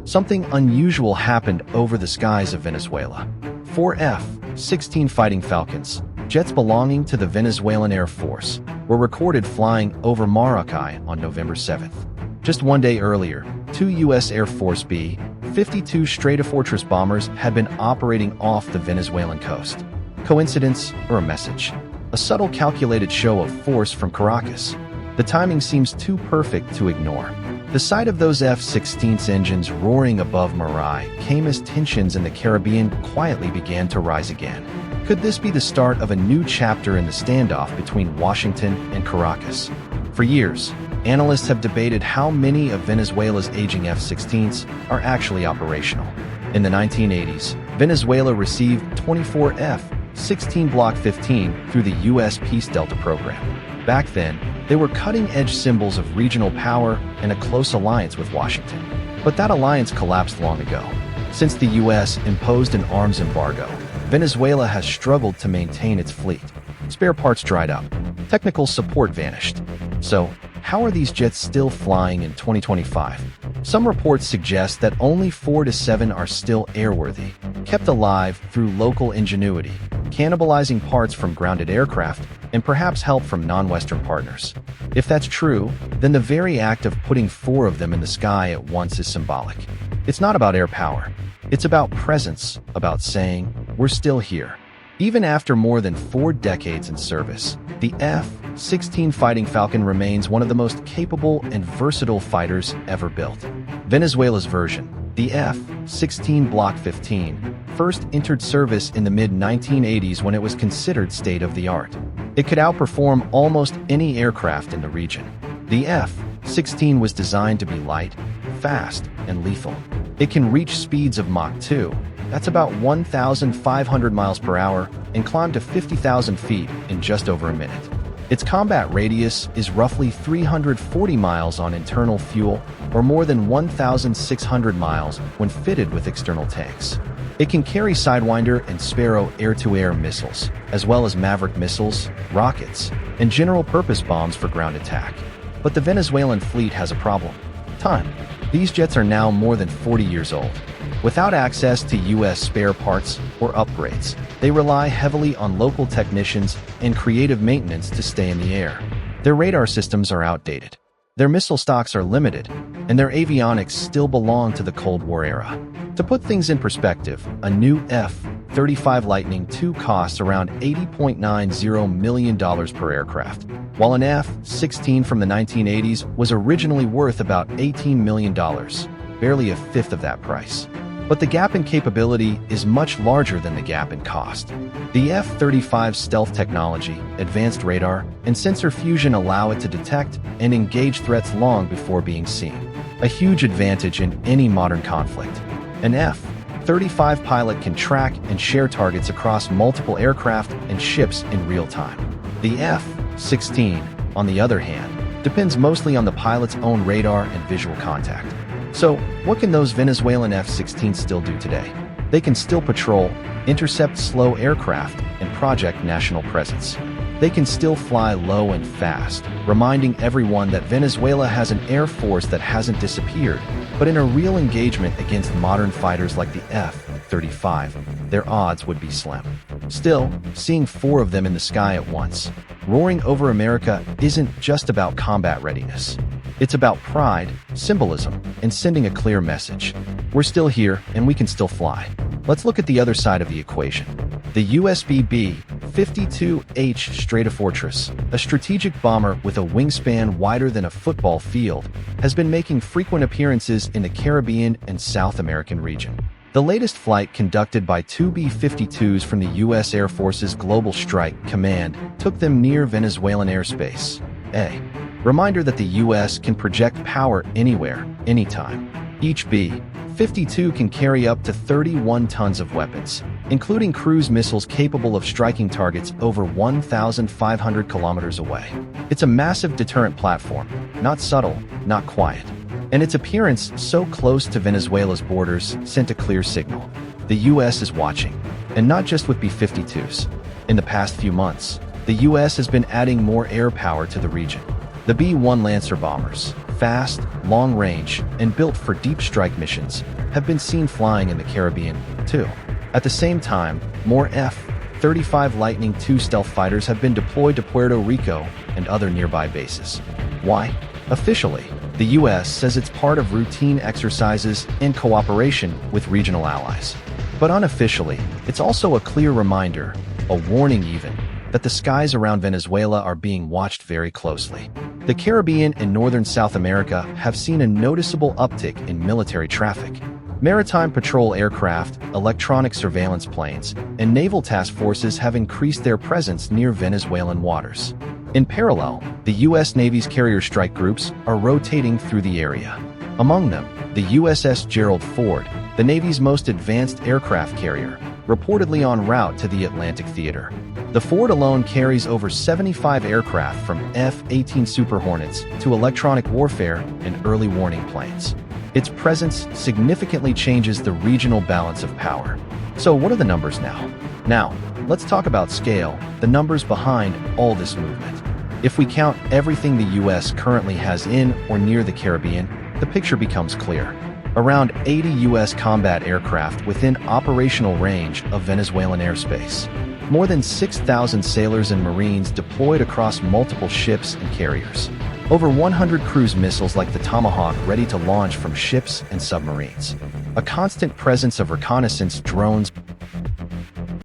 something unusual happened over the skies of Venezuela. 4 F-16 Fighting Falcons, jets belonging to the Venezuelan Air Force, were recorded flying over Maracay on November 7th. Just one day earlier, 2 U.S. Air Force B-52 Stratofortress bombers had been operating off the Venezuelan coast. Coincidence or a message? A subtle calculated show of force from Caracas. The timing seems too perfect to ignore. The sight of those F-16's engines roaring above Maracay came as tensions in the Caribbean quietly began to rise again. Could this be the start of a new chapter in the standoff between Washington and Caracas? For years, analysts have debated how many of Venezuela's aging F-16s are actually operational. In the 1980s, Venezuela received 24 F-16 Block 15 through the U.S. Peace Delta program. Back then, they were cutting-edge symbols of regional power and a close alliance with Washington. But that alliance collapsed long ago. Since the U.S. imposed an arms embargo, Venezuela has struggled to maintain its fleet. Spare parts dried up. Technical support vanished. So, how are these jets still flying in 2025? Some reports suggest that only 4 to 7 are still airworthy, kept alive through local ingenuity, cannibalizing parts from grounded aircraft, and perhaps help from non-Western partners. If that's true, then the very act of putting 4 of them in the sky at once is symbolic. It's not about air power. It's about presence, about saying, we're still here. Even after more than 4 decades in service, the F-16 Fighting Falcon remains one of the most capable and versatile fighters ever built. Venezuela's version, the F-16 Block 15, first entered service in the mid-1980s when it was considered state-of-the-art. It could outperform almost any aircraft in the region. The F-16 was designed to be light, fast, and lethal. It can reach speeds of Mach 2, that's about 1,500 miles per hour, and climb to 50,000 feet in just over a minute. Its combat radius is roughly 340 miles on internal fuel, or more than 1,600 miles when fitted with external tanks. It can carry Sidewinder and Sparrow air-to-air missiles, as well as Maverick missiles, rockets, and general-purpose bombs for ground attack. But the Venezuelan fleet has a problem: time. These jets are now more than 40 years old. Without access to U.S. spare parts or upgrades, they rely heavily on local technicians and creative maintenance to stay in the air. Their radar systems are outdated. Their missile stocks are limited, and their avionics still belong to the Cold War era. To put things in perspective, a new F-35 Lightning II costs around $80.90 million per aircraft, while an F-16 from the 1980s was originally worth about $18 million, barely a fifth of that price. But the gap in capability is much larger than the gap in cost. The F-35's stealth technology, advanced radar, and sensor fusion allow it to detect and engage threats long before being seen, a huge advantage in any modern conflict. An F-35 pilot can track and share targets across multiple aircraft and ships in real time. The F-16, on the other hand, depends mostly on the pilot's own radar and visual contact. So, what can those Venezuelan F-16s still do today? They can still patrol, intercept slow aircraft, and project national presence. They can still fly low and fast, reminding everyone that Venezuela has an air force that hasn't disappeared, but in a real engagement against modern fighters like the F-35, their odds would be slim. Still, seeing 4 of them in the sky at once, roaring over America, isn't just about combat readiness. It's about pride, symbolism, and sending a clear message. We're still here, and we can still fly. Let's look at the other side of the equation. The USB B-52H Stratofortress, a strategic bomber with a wingspan wider than a football field, has been making frequent appearances in the Caribbean and South American region. The latest flight, conducted by 2 B-52s from the U.S. Air Force's Global Strike Command, took them near Venezuelan airspace. A reminder that the U.S. can project power anywhere, anytime. Each B-52 can carry up to 31 tons of weapons, including cruise missiles capable of striking targets over 1,500 kilometers away. It's a massive deterrent platform, not subtle, not quiet. And its appearance so close to Venezuela's borders sent a clear signal. The U.S. is watching, and not just with B-52s. In the past few months, the U.S. has been adding more air power to the region. The B-1 Lancer bombers, fast, long-range, and built for deep strike missions, have been seen flying in the Caribbean, too. At the same time, more F-35 Lightning II stealth fighters have been deployed to Puerto Rico and other nearby bases. Why? Officially, the U.S. says it's part of routine exercises in cooperation with regional allies. But unofficially, it's also a clear reminder, a warning even, that the skies around Venezuela are being watched very closely. The Caribbean and northern South America have seen a noticeable uptick in military traffic. Maritime patrol aircraft, electronic surveillance planes, and naval task forces have increased their presence near Venezuelan waters. In parallel, the U.S. Navy's carrier strike groups are rotating through the area. Among them, the USS Gerald Ford, the Navy's most advanced aircraft carrier, reportedly en route to the Atlantic Theater. The Ford alone carries over 75 aircraft from F-18 Super Hornets to electronic warfare and early warning planes. Its presence significantly changes the regional balance of power. So what are the numbers now? Now, let's talk about scale, the numbers behind all this movement. If we count everything the U.S. currently has in or near the Caribbean, the picture becomes clear. Around 80 U.S. combat aircraft within operational range of Venezuelan airspace. More than 6,000 sailors and Marines deployed across multiple ships and carriers. Over 100 cruise missiles like the Tomahawk ready to launch from ships and submarines. A constant presence of reconnaissance drones,